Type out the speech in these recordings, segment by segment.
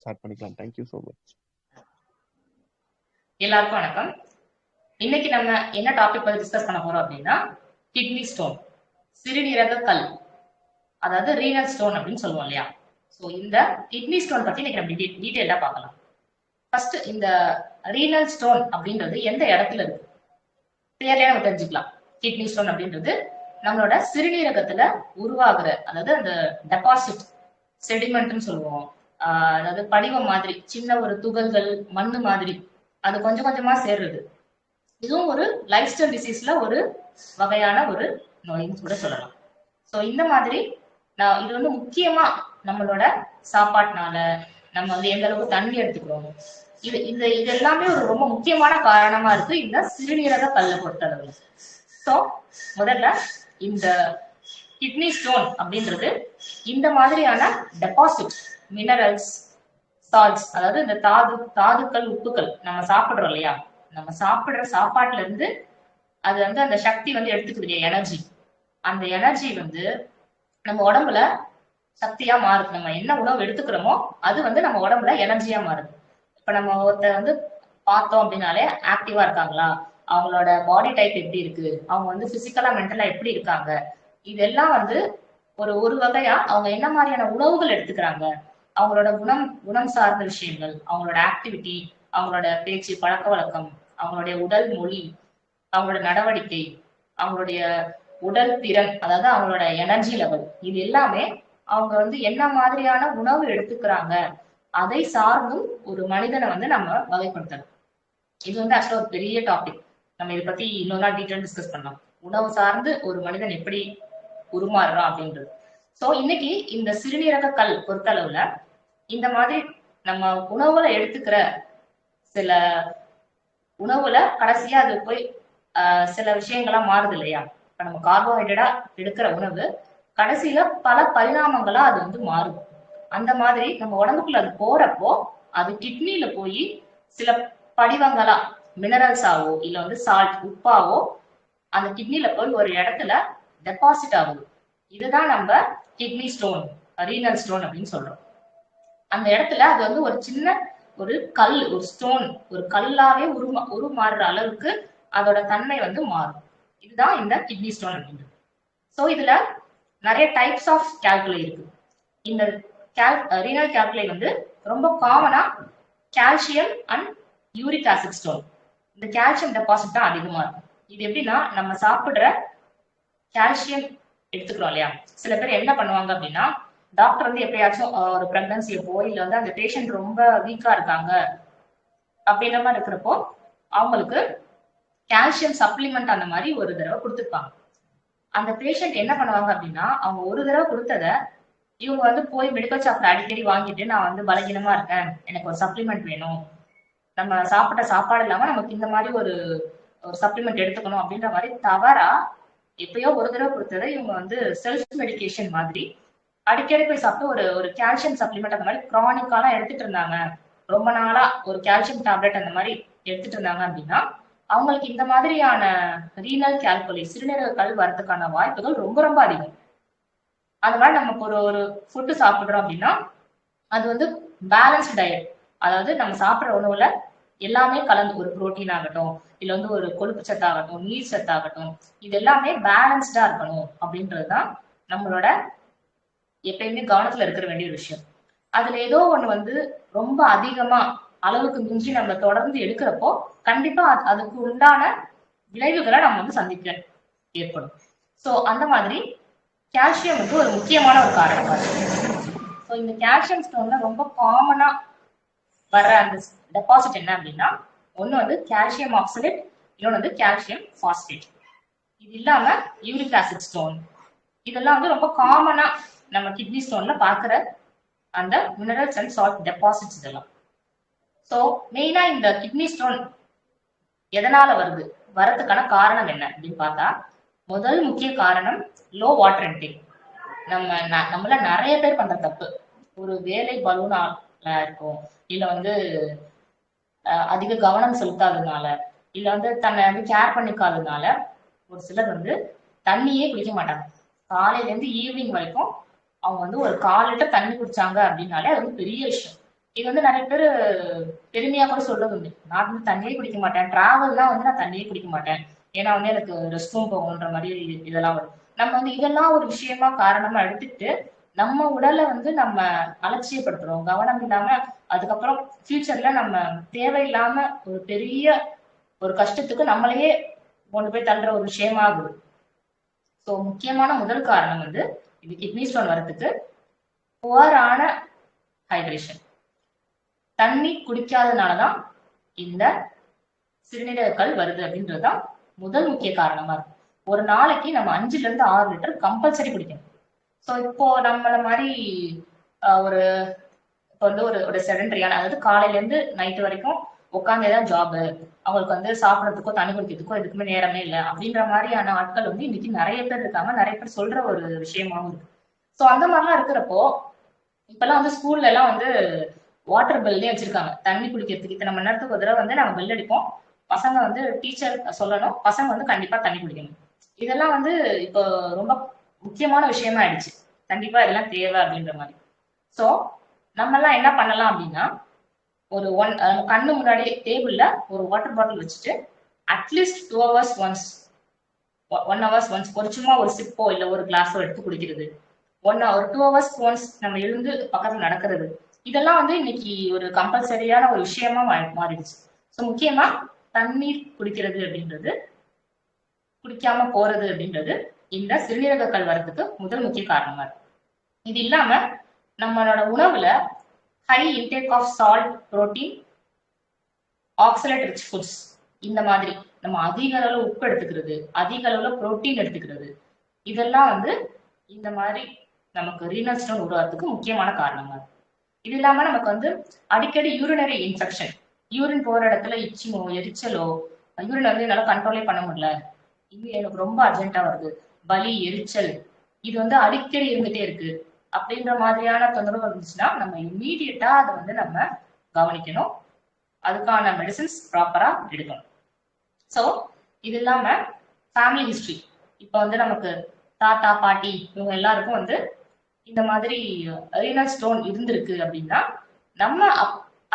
Start பண்ணிக்கலாம். Thank you so much. எல்லாருக்கும் வணக்கம். இன்னைக்கு நம்ம என்ன டாபிக் பத்தி டிஸ்கஸ் பண்ண போறோம் அப்படின்னா கிட்னி ஸ்டோன், சிறுநீரக கல், அதாவது ரீனல் ஸ்டோன் அப்படின்னு சொல்லுவோம் இல்லையா. ஸோ இந்த கிட்னி ஸ்டோன் பத்தி இன்னைக்கு நம்ம டீட்டெயிலா பார்க்கலாம். ஃபர்ஸ்ட் இந்த ரீனல் ஸ்டோன் அப்படின்றது எந்த இடத்துல இருக்கு கிளியர்லயே நம்ம தெரிஞ்சுக்கலாம். கிட்னி ஸ்டோன் அப்படின்றது நம்மளோட சிறுநீரகத்துல உருவாகுற, அதாவது அந்த டெபாசிட் செடிமெண்ட்னு சொல்லுவோம். அதாவது படிவம் மாதிரி சின்ன ஒரு துகள்கள் மண்ணு மாதிரி அது கொஞ்சம் கொஞ்சமா சேர்றது. இதுவும் ஒரு லைஃப் ஸ்டைல் டிசீஸ்ல ஒரு வகையான ஒரு நோயின்னு கூட சொல்லலாம். ஸோ இந்த மாதிரி இது வந்து முக்கியமா நம்மளோட சாப்பாட்டுனால நம்ம வந்து எந்த அளவுக்கு தண்ணி எடுத்துக்கிறோம், இது எல்லாமே ஒரு ரொம்ப முக்கியமான காரணமா இருக்கு இந்த சிறுநீரக கல்லை பொறுத்தளவு. ஸோ முதல்ல இந்த கிட்னி ஸ்டோன் அப்படின்றது இந்த மாதிரியான டெபாசிட் மினரல்ஸ், சால்ட்ஸ், அதாவது இந்த தாதுக்கள், உப்புக்கள் நம்ம சாப்பிடுறோம் இல்லையா, நம்ம சாப்பிடுற சாப்பாட்டுல இருந்து அது வந்து அந்த சக்தி வந்து எடுத்துக்குது இல்லையா, எனர்ஜி. அந்த எனர்ஜி வந்து நம்ம உடம்புல சக்தியா மாறுது. நம்ம என்ன உணவு எடுத்துக்கிறோமோ அது வந்து நம்ம உடம்புல எனர்ஜியா மாறுது. இப்ப நம்ம ஒருத்தர் வந்து பார்த்தோம் அப்படின்னாலே ஆக்டிவா இருக்காங்களா, அவங்களோட பாடி டைப் எப்படி இருக்கு, அவங்க வந்து பிசிக்கலா மென்டலா எப்படி இருக்காங்க, இதெல்லாம் வந்து ஒரு வகையா அவங்க என்ன மாதிரியான உணவுகள் எடுத்துக்கிறாங்க, அவங்களோட குணம் சார்ந்த விஷயங்கள், அவங்களோட ஆக்டிவிட்டி, அவங்களோட பேச்சு பழக்க வழக்கம், அவங்களுடைய உடல் மொழி, அவங்களோட நடவடிக்கை, அவங்களுடைய உடல் திறன், அதாவது அவங்களோட எனர்ஜி லெவல், இது எல்லாமே அவங்க வந்து என்ன மாதிரியான உணவு எடுத்துக்கிறாங்க அதை சார்ந்தும் ஒரு மனிதனை வந்து நம்ம வகைப்படுத்தணும். இது வந்து ஆக்சுவலா ஒரு பெரிய டாபிக். நம்ம இதை பத்தி இன்னொரு நாள் டீட்டெயில் டிஸ்கஸ் பண்ணலாம். உணவு சார்ந்து ஒரு மனிதன் எப்படி உருமாறுறான் அப்படின்றது. சோ இன்னைக்கு இந்த சிறுநீரக கல் பொறுத்தளவுல இந்த மாதிரி நம்ம உணவுல எடுத்துக்கிற சில உணவுல கடைசியா அது போய் சில விஷயங்களா மாறுது இல்லையா. இப்ப நம்ம கார்போஹைட்ரேட்டா எடுக்கிற உணவு கடைசியில பல பரிணாமங்களா அது வந்து மாறும். அந்த மாதிரி நம்ம உடம்புக்குள்ள அது போறப்போ அது கிட்னில போய் சில படிவங்களா மினரல்ஸாவோ இல்ல வந்து சால்ட் உப்பாவோ அந்த கிட்னில போய் ஒரு இடத்துல டெபாசிட் ஆகுது. இதுதான் நம்ம கிட்னி ஸ்டோன், ரீனல் ஸ்டோன் அப்படின்னு சொல்றோம். அந்த இடத்துல அது வந்து ஒரு சின்ன ஒரு கல், ஒரு ஸ்டோன், ஒரு கல்லாவே உருமாறுற அளவுக்கு அதோட தன்மை வந்து மாறும். இதுதான் இந்த கிட்னி ஸ்டோன் அப்படின்றது. ஸோ இதுல நிறைய டைப்ஸ் ஆஃப் கால்குலை இருக்கு. இந்த ரீனல் கால்குலை வந்து ரொம்ப காமனா calcium and uric acid stone, இந்த கால்சியம் டெபாசிட் தான் அதிகமா இருக்கும். இது எப்படின்னா நம்ம சாப்பிடுற கால்சியம் எடுத்துக்கிறோம் இல்லையா, சில பேர் என்ன பண்ணுவாங்க அப்படின்னா டாக்டர் வந்து எப்பயாச்சும் ஒரு பிரெக்னன்சி எப்போ இல்ல வந்து அந்த பேஷண்ட் ரொம்ப வீக்கா இருக்காங்க அப்படின்ற மாதிரி இருக்கிறப்போ அவங்களுக்கு கால்சியம் சப்ளிமெண்ட் அந்த மாதிரி ஒரு தடவை கொடுத்துருப்பாங்க. அந்த பேஷண்ட் என்ன பண்ணுவாங்க அப்படின்னா அவங்க ஒரு தடவை கொடுத்தத இவங்க வந்து போய் மெடிக்கல் ஷாப்ல அடிக்கடி வாங்கிட்டு நான் வந்து பலகீனமா இருக்கேன், எனக்கு ஒரு சப்ளிமெண்ட் வேணும், நம்ம சாப்பிட்ட சாப்பாடு இல்லாம நமக்கு இந்த மாதிரி ஒரு சப்ளிமெண்ட் எடுத்துக்கணும் அப்படின்ற மாதிரி தவறா எப்பயோ ஒரு தடவை கொடுத்ததை இவங்க வந்து செல்ஃப் மெடிகேஷன் மாதிரி அடிக்கடி போய் சாப்பிட்டு ஒரு ஒரு கால்சியம் சப்ளிமெண்ட் அந்த மாதிரி கிரானிக்காலாம் எடுத்துட்டு இருந்தாங்க, ரொம்ப நாளா ஒரு கால்சியம் டேப்லெட் அந்த மாதிரி எடுத்துட்டு இருந்தாங்க அப்படின்னா அவங்களுக்கு இந்த மாதிரியான ரீனல் கால்குலை, சிறுநீரக கல் வரதுக்கான வாய்ப்புகள் ரொம்ப ரொம்ப அதிகம். அந்த மாதிரி நம்ம ஒரு ஃபுட்டு சாப்பிடுறோம் அப்படின்னா அது வந்து பேலன்ஸ்ட் டயட், அதாவது நம்ம சாப்பிட்ற உணவுல எல்லாமே கலந்து, ஒரு புரோட்டீன் ஆகட்டும் இல்ல வந்து ஒரு கொழுப்பு சத்தாகட்டும் நீர் சத்தாகட்டும், இது எல்லாமே பேலன்ஸ்டா இருக்கணும் அப்படின்றதுதான் நம்மளோட எப்பயுமே கவனத்துல இருக்கிற வேண்டிய ஒரு விஷயம். அதுல ஏதோ ஒண்ணு வந்து ரொம்ப அதிகமா அளவுக்கு மிஞ்சி நம்ம தொடர்ந்து எடுக்கிறப்போ கண்டிப்பா அதுக்கு உண்டான விளைவுகளை நம்ம வந்து சந்திக்க ஏற்படும். சோ அந்த மாதிரி கால்சியம் வந்து ஒரு முக்கியமான ஒரு காரணமா இருக்கு. ஸோ இந்த கால்சியம் ஸ்டோன்ல ரொம்ப காமனா வர்ற அந்த டெபாசிட் என்ன அப்படின்னா ஒண்ணு வந்து கால்சியம் ஆக்சலேட், இன்னொன்று வந்து கால்சியம் பாஸ்பேட். இது இல்லாம யூரிக் ஆசிட் ஸ்டோன், இதெல்லாம் வந்து ரொம்ப காமனா நம்ம கிட்னி ஸ்டோன்ல பாக்குற அந்த மினரல்ஸ் அண்ட் சால்ட் டெபாசிட்ஸ் இதெல்லாம். ஸோ மெயினா இந்த கிட்னி ஸ்டோன் எதனால வருது, வரதுக்கான காரணம் என்ன அப்படின்னு பார்த்தா முதல் முக்கிய காரணம் லோ வாட்டர் இன்டேக். நம்மள நிறைய பேர் பண்ற தப்பு, ஒரு வேலை பலூனால இருக்கும் இல்ல வந்து அதிக கவனம் செலுத்தாததுனால இல்ல வந்து தன்னை வந்து கேர் பண்ணிக்காததுனால ஒரு சிலர் வந்து தண்ணியே குடிக்க மாட்டாங்க. காலையில இருந்து ஈவினிங் வரைக்கும் அவங்க வந்து ஒரு 1/4 லிட்டர் தண்ணி குடிச்சாங்க அப்படின்னாலே அது வந்து பெரிய விஷயம். இது வந்து நிறைய பேர் பெருமையா கூட சொல்றது உண்டு. நான் வந்து தண்ணியே குடிக்க மாட்டேன், டிராவல்லாம் வந்து நான் தண்ணியே குடிக்க மாட்டேன், ஏன்னா வந்து எனக்கு ரெஸ்ட் ரூம் போகணுன்ற மாதிரி இதெல்லாம் வரும். நம்ம வந்து இதெல்லாம் ஒரு விஷயமா காரணமா எடுத்துக்கிட்டு நம்ம உடலை வந்து நம்ம அலட்சியப்படுத்துறோம், கவனம் இல்லாம. அதுக்கப்புறம் ஃபியூச்சர்ல நம்ம தேவையில்லாம ஒரு பெரிய ஒரு கஷ்டத்துக்கு நம்மளையே கொண்டு போய் தள்ளுற ஒரு விஷயமா ஆகுது. ஸோ முக்கியமான முதல் காரணம் வந்து இது கிட்னி ஸ்டோன் வரதுக்கு புவரான ஹைட்ரேஷன். தண்ணி குடிக்காதனாலதான் இந்த சிறுநீரக கல் வருது அப்படின்றதுதான் முதல் முக்கிய காரணமா இருக்கு. ஒரு நாளைக்கு நம்ம 5 to 6 லிட்டர் கம்பல்சரி குடிக்கணும். ஸோ இப்போ நம்மள மாதிரி ஒரு இப்போ வந்து ஒரு ஒரு செடன்டரியான, அதாவது காலையில இருந்து நைட்டு வரைக்கும் உட்காந்தேதான் ஜாபு, அவங்களுக்கு வந்து சாப்பிடறதுக்கோ தண்ணி குடிக்கிறதுக்கோ எதுக்குமே நேரமே இல்லை அப்படின்ற மாதிரியான ஆட்கள் வந்து இன்னைக்கு நிறைய பேர் இருக்காங்க. நிறைய பேர் சொல்ற ஒரு விஷயமாவும் இருக்கு. ஸோ அந்த மாதிரிலாம் இருக்கிறப்போ இப்பெல்லாம் வந்து ஸ்கூல்ல எல்லாம் வந்து வாட்டர் பெல்லே வச்சிருக்காங்க. தண்ணி குடிக்கிறதுக்கு இத்தனை மணி நேரத்துக்கு ஒரு தடவை வந்து நம்ம பெல் அடிப்போம், பசங்க வந்து டீச்சர் சொல்லணும், பசங்க வந்து கண்டிப்பா தண்ணி குடிக்கணும். இதெல்லாம் வந்து இப்போ ரொம்ப முக்கியமான விஷயமா ஆயிடுச்சு. கண்டிப்பா இதெல்லாம் தேவை அப்படின்ற மாதிரி. ஸோ நம்ம எல்லாம் என்ன பண்ணலாம் அப்படின்னா, ஒரு கண்ணு முன்னாடி டேபிள்ல ஒரு வாட்டர் பாட்டில் வச்சுட்டு at least 2 hours once, 1 hours once ஒரு சும்மா ஒரு சிப்போ இல்ல ஒரு கிளாஸோ எடுத்து குடிக்கிறது, ஒரு 2 hours ஒன்ஸ் நம்ம எழுந்து பக்கத்துல நடக்கிறது, இதெல்லாம் வந்து இன்னைக்கு ஒரு கம்பல்சரியான ஒரு விஷயமா மாறிடுச்சு. ஸோ முக்கியமா தண்ணீர் குடிக்கிறது அப்படின்றது, குடிக்காம போறது அப்படின்றது இந்த சிறுநீரக கல் வரதுக்கு முதல் முக்கிய காரணமா இருக்கு. இது இல்லாம நம்மளோட உணவுல high intake of salt, protein, oxalate rich foods, இந்த மாதிரி நம்ம அதிக அளவுல உப்பு எடுத்துக்கிறது, அதிக அளவுல புரோட்டீன் எடுத்துக்கிறது, இதெல்லாம் வந்து இந்த மாதிரி நமக்கு ரீனல் ஸ்டோன் உருவாகிறதுக்கு முக்கியமான காரணமா இருக்கு. இது இல்லாம நமக்கு வந்து அடிக்கடி யூரினரி இன்ஃபெக்ஷன், யூரின் போற இடத்துல இச்சிங்கோ எரிச்சலோ, யூரின் வந்து என்னால கண்ட்ரோலே பண்ண முடியல, இது எனக்கு ரொம்ப அர்ஜென்ட்டா வருது, வலி எரிச்சல், இது வந்து அடிக்கடி இருந்துட்டே இருக்கு அப்படின்ற மாதிரியான தொந்தரவு இருந்துச்சுன்னா நம்ம இம்மீடியட்டா அதை வந்து நம்ம கவனிக்கணும், அதுக்கான மெடிசின்ஸ் ப்ராப்பரா எடுக்கணும். ஸோ இது இல்லாம ஃபேமிலி ஹிஸ்டரி, இப்போ வந்து நமக்கு தாத்தா பாட்டி இவங்க எல்லாருக்கும் வந்து இந்த மாதிரி ரீனல் ஸ்டோன் இருந்திருக்கு அப்படின்னா நம்ம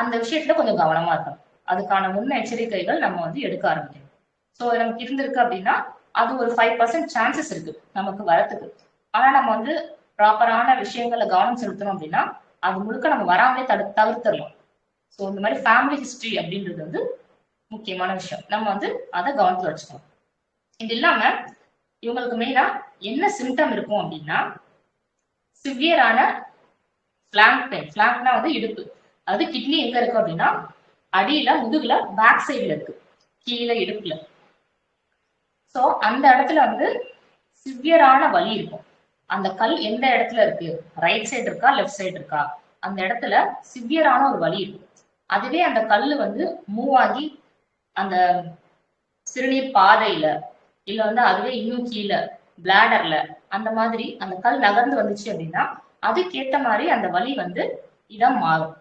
அந்த விஷயத்துல கொஞ்சம் கவனமா இருக்கணும். அதுக்கான முன்னெச்சரிக்கைகள் நம்ம வந்து எடுக்க ஆரம்பிக்கணும். ஸோ நமக்கு இருந்திருக்கு அப்படின்னா அது ஒரு 5% சான்சஸ் இருக்கு நமக்கு வரத்துக்கு. ஆனா நம்ம வந்து ப்ராப்பரான விஷயங்கள்ல கவனம் செலுத்தணும் அப்படின்னா அது முழுக்க நம்ம வராமலே தவிர்த்துடலாம். ஸோ இந்த மாதிரி ஃபேமிலி ஹிஸ்டரி அப்படின்றது வந்து முக்கியமான விஷயம், நம்ம வந்து அதை கவனத்துல வச்சுக்கணும். இது இல்லாம இவங்களுக்கு மெயினா என்ன சிம்டம் இருக்கும் அப்படின்னா, சிவியரான ஃபிளாங்க் பெயின். ஃபிளாங்க்னா வந்து இடுப்பு, அது கிட்னி எங்க இருக்கு அப்படின்னா அடியில முதுகுல பேக் சைடுல இருக்கு, கீழே இடுப்புல. ஸோ அந்த இடத்துல வந்து சிவியரான வலி இருக்கும். அந்த கல் எந்த இடத்துல இருக்கு, ரைட் சைடு இருக்கா லெஃப்ட் சைடு இருக்கா, அந்த இடத்துல சிவியரான ஒரு வலி இருக்கும். அதுவே அந்த கல் வந்து மூவ் ஆகி அந்த சிறுநீர் பாதையில இல்ல வந்து அதுவே இன்னும் கீழே பிளாடர்ல அந்த மாதிரி அந்த கல் நகர்ந்து வந்துச்சு அப்படின்னா அதுக்கேற்ற மாதிரி அந்த வலி வந்து இடம் மாறும்.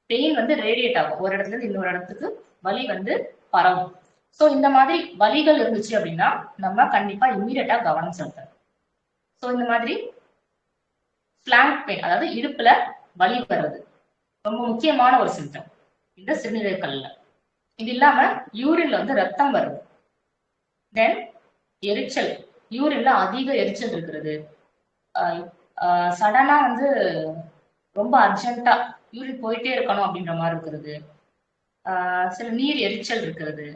பெயின் வந்து ரேடியேட் ஆகும், ஒரு இடத்துல இருந்து இன்னொரு இடத்துக்கு வலி வந்து பரவும். ஸோ இந்த மாதிரி வலிகள் இருந்துச்சு அப்படின்னா நம்ம கண்டிப்பா இம்மீடியட்டா கவனம் செலுத்தணும். ஸோ இந்த மாதிரி ஃபிளாங்க் பெயின், அதாவது இடுப்புல வலி வர்றது ரொம்ப முக்கியமான ஒரு சிம்டம் இந்த சிறுநீரக கல்ல. இது இல்லாம யூரின்ல வந்து ரத்தம் வருது, தென் எரிச்சல், யூரின்ல அதிக எரிச்சல் இருக்கிறது, சடனா வந்து ரொம்ப அர்ஜென்ட்டா யூரின் போயிட்டே இருக்கணும் அப்படின்ற மாதிரி இருக்கிறது, சில நீர் எரிச்சல் இருக்கிறது,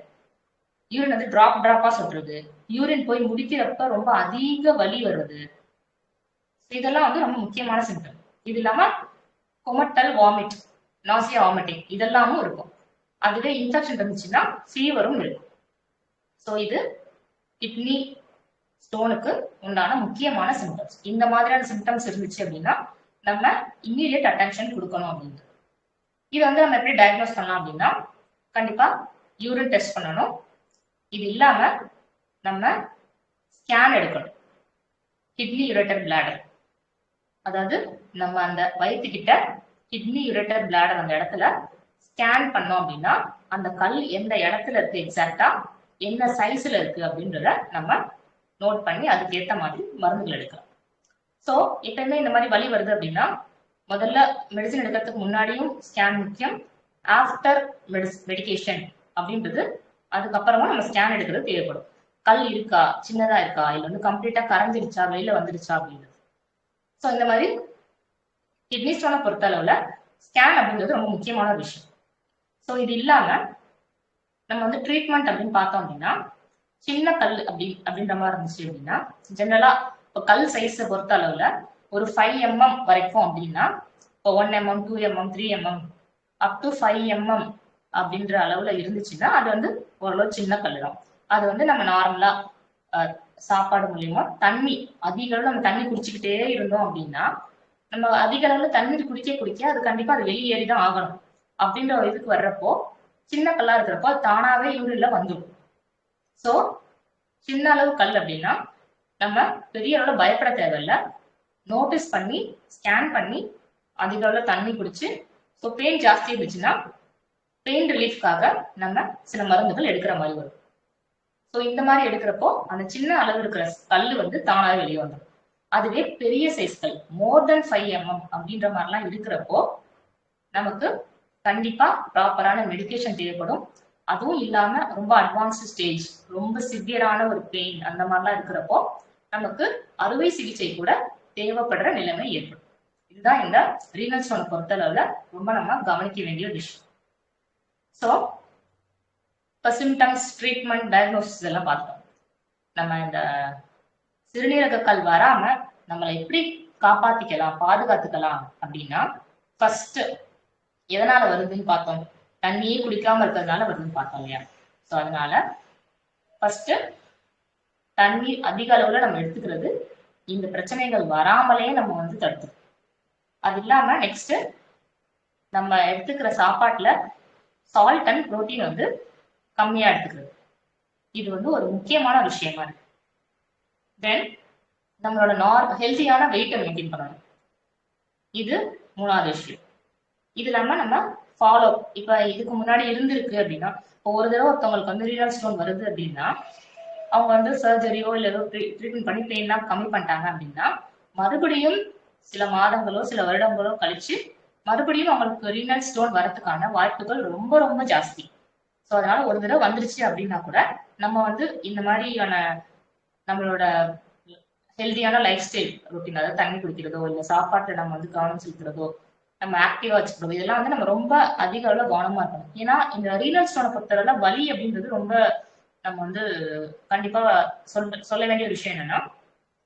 யூரின் வந்து டிராப்பா சொல்றது, யூரின் போய் முடிக்கிறப்ப ரொம்ப அதிக வலி வருது, இதெல்லாம் வந்து ரொம்ப முக்கியமான சிம்டம். இது இல்லாம கொமட்டல், வாமிட், நாசியா, வாமிட்டிங் இதெல்லாமும் இருக்கும். அதுவே இன்ஃபெக்ஷன் இருந்துச்சுன்னா ஃபீவரும் இருக்கும். ஸோ இது கிட்னி ஸ்டோனுக்கு உண்டான முக்கியமான சிம்டம்ஸ். இந்த மாதிரியான சிம்டம்ஸ் இருந்துச்சு அப்படின்னா நம்ம இம்மீடியட் அட்டென்ஷன் கொடுக்கணும் அப்படின்ட்டு. இது வந்து நம்ம எப்படி டயக்னோஸ் பண்ணலாம் அப்படின்னா, கண்டிப்பா யூரின் டெஸ்ட் பண்ணணும். இது இல்லாம நம்ம ஸ்கேன் எடுக்கணும், கிட்னி யூரேட்டர் பிளாடர், அதாவது நம்ம அந்த வயிற்றுக்கிட்ட கிட்னி யூரேட்டர் பிளாடர் அந்த இடத்துல ஸ்கேன் பண்ணோம் அப்படின்னா அந்த கல் எந்த இடத்துல இருக்கு, எக்ஸாக்டா என்ன சைஸ்ல இருக்கு அப்படின்றத நம்ம நோட் பண்ணி அதுக்கேற்ற மாதிரி மருந்துகள் எடுக்கலாம். ஸோ எப்பயுமே இந்த மாதிரி வலி வருது அப்படின்னா முதல்ல மெடிசன் எடுக்கிறதுக்கு முன்னாடியும் ஸ்கேன் முக்கியம். ஆஃப்டர் மெடிகேஷன் அப்படின்றது அதுக்கப்புறமா நம்ம ஸ்கேன் எடுக்கிறது தேவைப்படும். கல் இருக்கா, சின்னதா இருக்கா, இல்ல வந்து கம்ப்ளீட்டா கரைஞ்சிருச்சா, வெளியில வந்துருச்சா அப்படின்றது. ஸோ இந்த மாதிரி கிட்னி ஸ்டோனை பொறுத்த அளவுல ஸ்கேன் அப்படின்றது ரொம்ப முக்கியமான ஒரு விஷயம். ஸோ இது இல்லாம நம்ம வந்து ட்ரீட்மெண்ட் அப்படின்னு பார்த்தோம் அப்படின்னா, சின்ன கல் அப்படின்ற மாதிரி இருந்துச்சு அப்படின்னா, ஜெனரலா இப்போ கல் சைஸை பொறுத்த அளவுல ஒரு 5 mm வரைக்கும் அப்படின்னா, இப்போ 1 mm 2 mm 3 mm up to 5 mm அப்படின்ற அளவுல இருந்துச்சுன்னா அது வந்து ஓரளவு சின்ன கல் தான். அது வந்து நம்ம நார்மலா சாப்பாடு மூலியமா தண்ணி அதிக அளவு நம்ம தண்ணி குடிச்சுக்கிட்டே இருந்தோம் அப்படின்னா, நம்ம அதிக அளவுல தண்ணீர் குடிக்க அது கண்டிப்பா அது வெளியேறிதான் ஆகணும் அப்படின்ற ஒரு இதுக்கு வர்றப்போ, சின்ன கல்லா இருக்கிறப்போ அது தானாவே யூரின்ல வந்துடும். சோ சின்ன அளவு கல் அப்படின்னா நம்ம பெரிய அளவுல பயப்பட தேவையில்ல. நோட்டீஸ் பண்ணி ஸ்கேன் பண்ணி அதிக அளவுல தண்ணி குடிச்சு, ஸோ பெயின் ஜாஸ்தி இருந்துச்சுன்னா பெயின் ரிலீஃப்காக நம்ம சில மருந்துகள் எடுக்கிற மாதிரி வரும். ஸோ இந்த மாதிரி எடுக்கிறப்போ அந்த சின்ன அளவு இருக்கிற கல் வந்து தானாவே வெளியே வந்துடும். அதுவே பெரிய சைஸ் கல் மோர் தென் 5 mm அப்படின்ற மாதிரிலாம் இருக்கிறப்போ நமக்கு கண்டிப்பா ப்ராப்பரான மெடிகேஷன் தேவைப்படும். அதுவும் இல்லாம ரொம்ப அட்வான்ஸ்டு ஸ்டேஜ், ரொம்ப சிவியரான ஒரு பெயின் அந்த மாதிரிலாம் இருக்கிறப்போ நமக்கு அறுவை சிகிச்சை கூட தேவைப்படுற நிலைமை ஏற்படும். இதுதான் இந்த ரீனல் ஸ்டோனை பொறுத்தளவுல ரொம்ப நம்ம கவனிக்க வேண்டிய விஷயம். ஸோ இப்போ சிம்டம்ஸ், ட்ரீட்மெண்ட், டயக்னோசிஸ் எல்லாம் பார்த்தோம். நம்ம இந்த சிறுநீரக கல் வராம நம்மளை எப்படி காப்பாத்திக்கலாம், பாதுகாத்துக்கலாம் அப்படின்னா, ஃபர்ஸ்ட் எதனால வருதுன்னு பார்த்தோம். தண்ணியே குடிக்காம இருக்கிறதுனால வருதுன்னு பார்த்தோம் இல்லையா? ஸோ அதனால ஃபர்ஸ்ட் தண்ணீர் அதிக அளவுல நம்ம எடுத்துக்கிறது இந்த பிரச்சனைகள் வராமலே நம்ம வந்து தடுத்துக்கணும். அது இல்லாம நெக்ஸ்ட் நம்ம எடுத்துக்கிற சாப்பாட்டுல சால்ட் அண்ட் புரோட்டீன் வந்து கம்மியா எடுத்துக்கிறது. இது வந்து ஒரு முக்கியமான விஷயமா இருக்கு. தென் நம்மளோட ஹெல்த்தியான வெயிட்டை மெயின்டைன் பண்ணணும். இது மூணாவது விஷயம். இது இல்லாம நம்ம ஃபாலோ, இப்ப இதுக்கு முன்னாடி இருந்திருக்கு அப்படின்னா, இப்போ ஒரு தடவை ஒருத்தவங்களுக்கு வந்து ரீனல் ஸ்டோன் வருது அப்படின்னா அவங்க வந்து சர்ஜரியோ இல்லை ஏதோ ட்ரீட்மெண்ட் பண்ணி பெயின்லாம் கம்மி பண்ணிட்டாங்க அப்படின்னா, மறுபடியும் சில மாதங்களோ சில வருடங்களோ கழிச்சு மறுபடியும் அவங்களுக்கு ரீனல் ஸ்டோன் வரதுக்கான வாய்ப்புகள் ரொம்ப ரொம்ப ஜாஸ்தி. ஸோ அதனால ஒரு தடவை வந்துருச்சு அப்படின்னா கூட நம்ம வந்து இந்த மாதிரியான நம்மளோட ஹெல்தியான லைஃப் ஸ்டைல் ரொட்டீன், அதாவது தண்ணி குடிக்கிறதோ இல்லை சாப்பாட்டை நம்ம வந்து கவனம் செலுத்துறதோ, நம்ம ஆக்டிவா வச்சுக்கிறதோ, இதெல்லாம் வந்து நம்ம ரொம்ப அதிக அளவுல கவனமா இருக்கணும். ஏன்னா இந்த ரீனல் ஸ்டோனை பொறுத்தவரை வலி அப்படின்றது ரொம்ப நம்ம வந்து கண்டிப்பா சொல்ல வேண்டிய ஒரு விஷயம் என்னன்னா,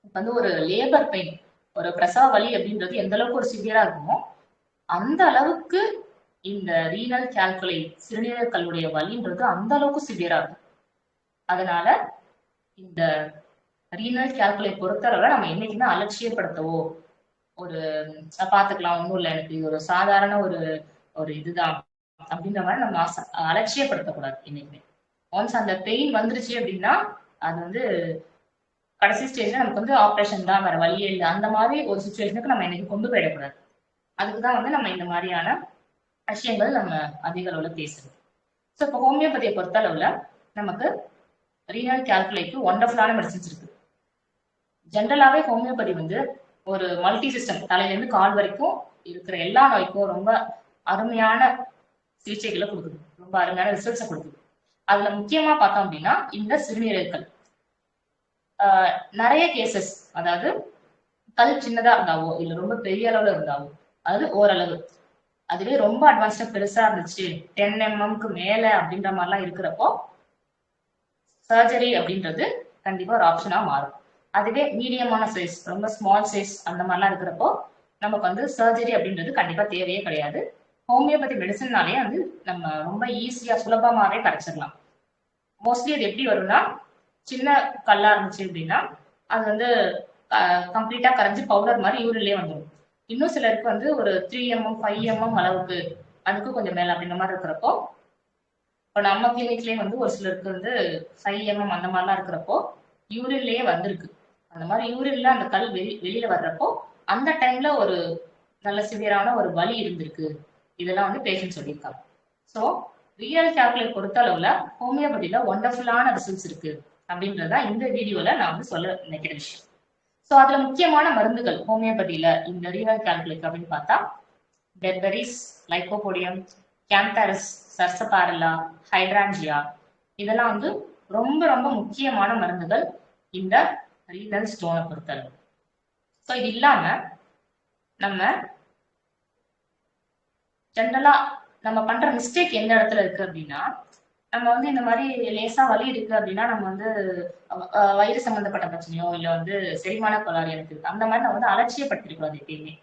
இப்ப வந்து ஒரு லேபர் பெயின், ஒரு பிரசவ வலி அப்படின்றது எந்த அளவுக்கு ஒரு சிவியரா இருக்குமோ அந்த அளவுக்கு இந்த ரீனல் கால்குலை, சிறுநீரக கல்லுடைய வலின்றது அந்த அளவுக்கு சிவியரா இருக்கும். அதனால இந்த ரீனல் கால்குலை பொறுத்தளவுல நம்ம என்னைக்குமே அலட்சியப்படுத்தவோ, ஒரு பாத்துக்கலாம் ஒண்ணும் இல்லை, எனக்கு இது ஒரு சாதாரண ஒரு ஒரு இதுதான் அப்படின்ற மாதிரி நம்ம அலட்சியப்படுத்தக்கூடாது என்னைக்குமே. ஒன்ஸ் அந்த பெயின் வந்துருச்சு அப்படின்னா அது வந்து கடைசி ஸ்டேஜ்ல நமக்கு வந்து ஆப்ரேஷன் தான், வேற வழியே இல்லை, அந்த மாதிரி ஒரு சுச்சுவேஷனுக்கு நம்ம என்னைக்கு கொண்டு போயிடக்கூடாது. அதுக்குதான் வந்து நம்ம இந்த மாதிரியான விஷயங்கள் நம்ம அதிக அளவுல பேசுறது. ஸோ இப்போ ஹோமியோபதியை பொறுத்த அளவுல நமக்கு ரீனல் கால்குலைக்கு ஒண்டர்ஃபுல்லான மெடிசின்ஸ் இருக்கு. ஜென்ரலாவே ஹோமியோபதி வந்து ஒரு மல்டி சிஸ்டம், தலையில இருந்து கால் வரைக்கும் இருக்கிற எல்லா நோய்க்கும் ரொம்ப அருமையான சிகிச்சைகளை கொடுக்குது, ரொம்ப அருமையான ரிசல்ட்ஸை கொடுக்குது. அதுல முக்கியமா பார்த்தோம் அப்படின்னா இந்த சிறுநீரகங்கள் நிறைய கேசஸ், அதாவது கல் சின்னதா இருந்தாவோ இல்ல ரொம்ப பெரிய அளவுல இருந்தாவோ, அதாவது ஓரளவு, அதுவே ரொம்ப அட்வான்ஸ்டா பெருசா இருந்துச்சு 10 mm மேல அப்படின்ற மாதிரிலாம் இருக்கிறப்போ சர்ஜரி அப்படின்றது கண்டிப்பா ஒரு ஆப்ஷனா மாறும். அதுவே மீடியமான சைஸ், ரொம்ப ஸ்மால் சைஸ் அந்த மாதிரிலாம் இருக்கிறப்போ நமக்கு வந்து சர்ஜரி அப்படின்றது கண்டிப்பா தேவையே கிடையாது. ஹோமியோபதி மெடிசன்னாலே வந்து நம்ம ரொம்ப ஈஸியா சுலபமாவே கிடைச்சிடலாம். மோஸ்ட்லி அது எப்படி வரும்னா, சின்ன கல்லா இருந்துச்சு அப்படின்னா அது வந்து கம்ப்ளீட்டா கரைஞ்சி பவுடர் மாதிரி யூரின்லயே வந்துடும். இன்னும் சிலருக்கு வந்து ஒரு 3 mm 5 mm அளவுக்கு, அதுக்கு கொஞ்சம் மேல அப்படின்ற மாதிரி இருக்கிறப்போ, இப்போ நம்ம கிளினிக்லயே வந்து ஒரு சிலருக்கு வந்து 5 mm அந்த மாதிரிலாம் இருக்கிறப்போ யூரின்லயே வந்திருக்கு. அந்த மாதிரி யூரின்ல அந்த கல் வெளியில வர்றப்போ அந்த டைம்ல ஒரு நல்ல சிவியரான ஒரு வலி இருந்திருக்கு. இதெல்லாம் வந்து பேஷண்ட் சொல்லியிருக்காங்க. ஸோ ரியல் கால்குலேட் பொறுத்த அளவுல ஹோமியோபதியில ஒண்டர்ஃபுல்லான ரிசல்ட்ஸ் இருக்கு அப்படின்றதா இந்த வீடியோல நான் வந்து சொல்ல நினைக்கிற விஷயம். ஸோ அதுல முக்கியமான மருந்துகள் ஹோமியோபதியில இந்த ரீனல் கால்குலிக் அப்படின்னு பார்த்தா பெர்பெரிஸ், லைகோபோடியம், கேந்தாரஸ், சர்சபாரல்லா, ஹைட்ராஞ்சியா இதெல்லாம் வந்து ரொம்ப ரொம்ப முக்கியமான மருந்துகள் இந்த ரீனல் ஸ்டோனை பொறுத்தளவு. ஸோ இது இல்லாம நம்ம ஜென்ரலா நம்ம பண்ற மிஸ்டேக் எந்த இடத்துல இருக்கு அப்படின்னா, நம்ம வந்து இந்த மாதிரி லேசா வலி இருக்கு அப்படின்னா நம்ம வந்து வயிறு சம்பந்தப்பட்ட பிரச்சனையோ இல்ல வந்து செரிமான கோளாறு எனக்கு இருக்கு அந்த மாதிரி நம்ம வந்து அலட்சியப்படுத்திருக்கூடாது எப்பயுமே.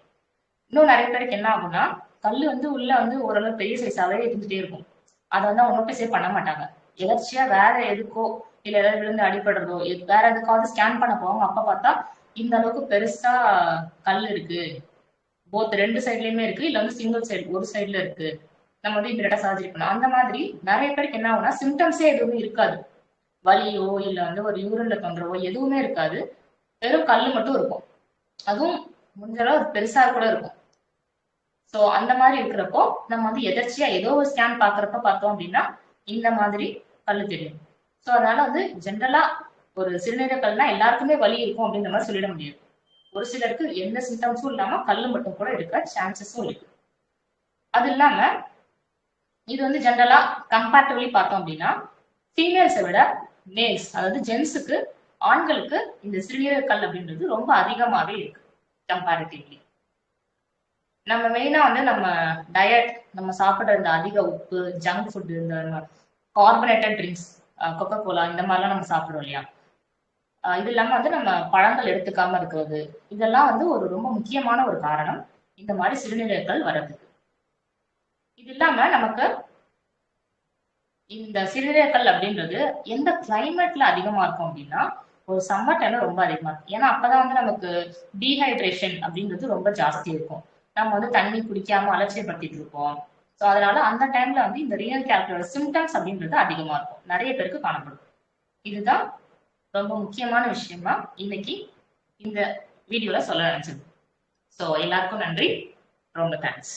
இன்னும் நிறைய பேருக்கு என்ன ஆகும்னா கல்லு வந்து உள்ள வந்து ஓரளவு பெரிய சைஸாவே இருந்துட்டே இருக்கும். அதை வந்து அவங்க நோட்டீஸே பண்ண மாட்டாங்க. எதர்ச்சியா வேற எதுக்கோ இல்ல ஏதாவது விழுந்து அடிபடுறதோ வேற எதுக்காவது ஸ்கேன் பண்ண போவாங்க. அப்ப பார்த்தா இந்த அளவுக்கு பெருசா கல் இருக்கு, போத் ரெண்டு சைட்லயுமே இருக்கு, இல்ல வந்து சிங்கிள் சைடு ஒரு சைடுல இருக்கு, நம்ம வந்து இமீடியட்டா சர்ஜரி பண்ணலாம். அந்த மாதிரி நிறைய பேருக்கு என்ன ஆகும்னா சிம்டம்ஸே எதுவுமே இருக்காது. வலியோ இல்ல வந்து ஒரு யூரின்ல தொந்தரவோ எதுவுமே இருக்காது. வெறும் கல்லு மட்டும் இருக்கும். அதுவும் முடிஞ்ச அளவு பெருசா கூட இருக்கும். ஸோ அந்த மாதிரி இருக்கிறப்போ நம்ம வந்து எதர்ச்சியா ஏதோ ஒரு ஸ்கேன் பாக்குறப்ப பார்த்தோம் அப்படின்னா இந்த மாதிரி கல்லு தெரியும். ஸோ அதனால வந்து ஜென்ரலா ஒரு சிறுநீரக கல்னா எல்லாருக்குமே வலி இருக்கும் அப்படின்ற மாதிரி சொல்லிட முடியாது. ஒரு சிலருக்கு எந்த சிம்டம்ஸும் இல்லாம கல்லு மட்டும் கூட இருக்க சான்சஸும் இருக்கு. அது இல்லாம இது வந்து ஜென்ரலா கம்பேரிட்டிவ்லி பார்த்தோம் அப்படின்னா ஃபீமேல்ஸை விட மேல்ஸ் அதாவது ஜென்ஸுக்கு ஆண்களுக்கு இந்த சிறுநீரக கல் அப்படின்றது ரொம்ப அதிகமாவே இருக்கு கம்பேரிட்டிவ்லி. நம்ம மெயினா வந்து நம்ம டயட் நம்ம சாப்பிடுற இந்த அதிக உப்பு ஜங்க் ஃபுட் இந்த கார்பனேட்டட் ட்ரிங்க்ஸ் கொக்கோ கோலா இந்த மாதிரிலாம் நம்ம சாப்பிடுறோம் இல்லையா. இது இல்லாம வந்து நம்ம பழங்கள் எடுத்துக்காம இருக்கிறது இதெல்லாம் வந்து ஒரு ரொம்ப முக்கியமான ஒரு காரணம் இந்த மாதிரி சிறுநீரகங்கள் வர்றதுக்கு. இது இல்லாம நமக்கு இந்த சிறுநீரகங்கள் அப்படின்றது எந்த கிளைமேட்ல அதிகமா இருக்கும் அப்படின்னா ஒரு சம்மர் டைம்ல ரொம்ப அதிகமா இருக்கும். ஏன்னா அப்பதான் வந்து நமக்கு டீஹைட்ரேஷன் அப்படின்றது ரொம்ப ஜாஸ்தி இருக்கும். நம்ம வந்து தண்ணி குடிக்காம அலட்சியப்படுத்திட்டு இருப்போம். ஸோ அதனால அந்த டைம்ல வந்து இந்த ரீனல் கேல்குலோட சிம்டம்ஸ் அப்படின்றது அதிகமா இருக்கும், நிறைய பேருக்கு காணப்படும். இதுதான் ரொம்ப முக்கியமான விஷயமா இன்னைக்கு இந்த வீடியோல சொல்ல நினைச்சது. ஸோ எல்லாருக்கும் நன்றி, ரொம்ப தேங்க்ஸ்.